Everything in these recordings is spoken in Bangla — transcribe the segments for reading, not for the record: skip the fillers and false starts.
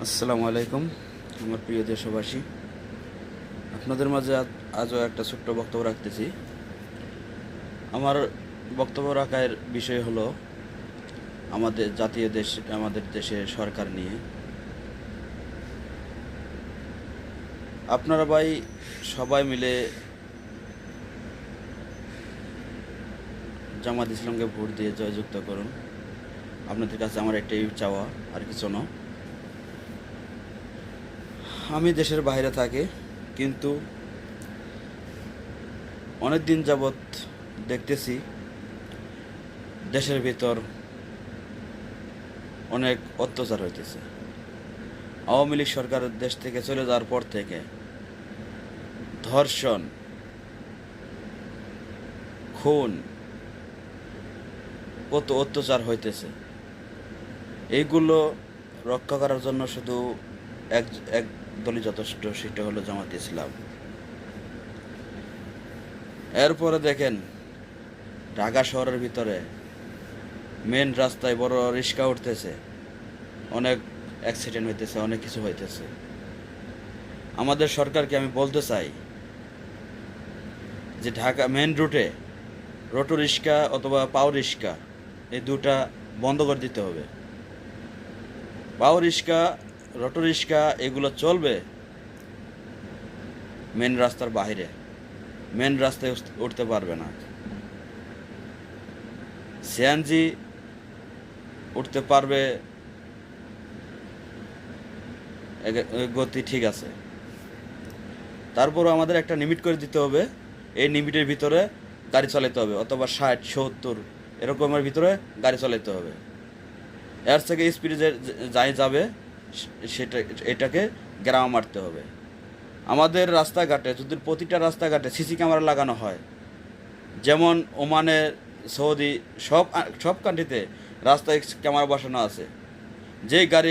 আসসালামু আলাইকুম আমার প্রিয় দেশবাসী, আপনাদের মাঝে আজও একটা ছোট্ট বক্তব্য রাখতেছি। আমার বক্তব্য রাখার বিষয় হলো আমাদের জাতীয় দেশ, আমাদের দেশের সরকার নিয়ে। আপনারা ভাই সবাই মিলে জামাত ইসলামকে ভোট দিয়ে জয়যুক্ত করুন। আপনাদের কাছে আমার একটাই চাওয়া, আর কিছু না। আমি দেশের বাইরে থাকি, কিন্তু অনেক দিন যাবৎ দেখতেছি দেশের ভিতর অনেক অত্যাচার হইতেছে। আওয়ামী লীগ সরকারের দেশ থেকে চলে যাওয়ার পর থেকে ধর্ষণ, খুন, কত অত্যাচার হইতেছে। এইগুলো রক্ষা করার জন্য শুধু এক এক দলই যথেষ্ট, সেটা হলো জামাত ইসলাম। এরপরে দেখেন ঢাকা শহরের ভিতরে মেন রাস্তায় বড় রিক্সা উঠতেছে, অনেক অ্যাক্সিডেন্ট হইতেছে, অনেক কিছু হইতেছে। আমাদের সরকারকে আমি বলতে চাই যে ঢাকা মেন রুটে রোটো রিক্সা অথবা পাও রিক্সা এই দুটা বন্ধ করে দিতে হবে। পাও রিক্সা, রোটো রিক্সা এগুলো চলবে মেন রাস্তার বাইরে, মেন রাস্তায় উঠতে পারবে না। সিএনজি উঠতে পারবে, গতি ঠিক আছে। তারপরও আমাদের একটা লিমিট করে দিতে হবে, এই লিমিটের ভিতরে গাড়ি চালাতে হবে, অথবা 60-70 এরকমের ভিতরে গাড়ি চালাতে হবে। এর থেকে স্পিডে যাই যাবে সেটা, এটাকে গ্রাম মারতে হবে। আমাদের রাস্তাঘাটে যদি প্রতিটা রাস্তাঘাটে সিসি ক্যামেরা লাগানো হয়, যেমন ওমানে, সৌদি, সব কান্ট্রিতে রাস্তায় ক্যামেরা বসানো আছে। যেই গাড়ি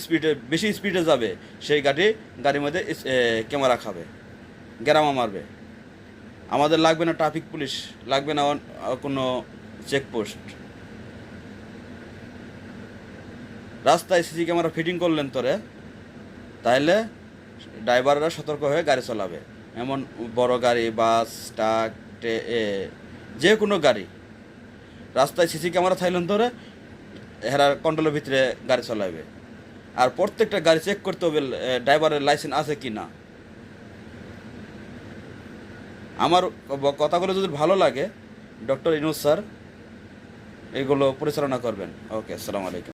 স্পিডে বেশি স্পিডে যাবে সেই গাড়ির মধ্যে ক্যামেরা খাবে, গ্রামা মারবে। আমাদের লাগবে না ট্রাফিক পুলিশ, লাগবে না কোনো চেকপোস্ট। রাস্তায় সিসি ক্যামেরা ফিটিং করলেন তোরে, তাইলে ড্রাইভাররা সতর্ক হয়ে গাড়ি চালাবে। এমন বড় গাড়ি, বাস, ট্রাক, যে কোনো গাড়ি রাস্তায় সিসি ক্যামেরা থাইলেন ধরে হেরার কন্ট্রোলের ভিতরে গাড়ি চালাবে। আর প্রত্যেকটা গাড়ি চেক করতে হবে ড্রাইভারের লাইসেন্স আছে কি না। আমার কথাগুলো যদি ভালো লাগে, ডক্টর ইনুস স্যার এগুলো পরিচালনা করবেন। ওকে, আসসালামু আলাইকুম।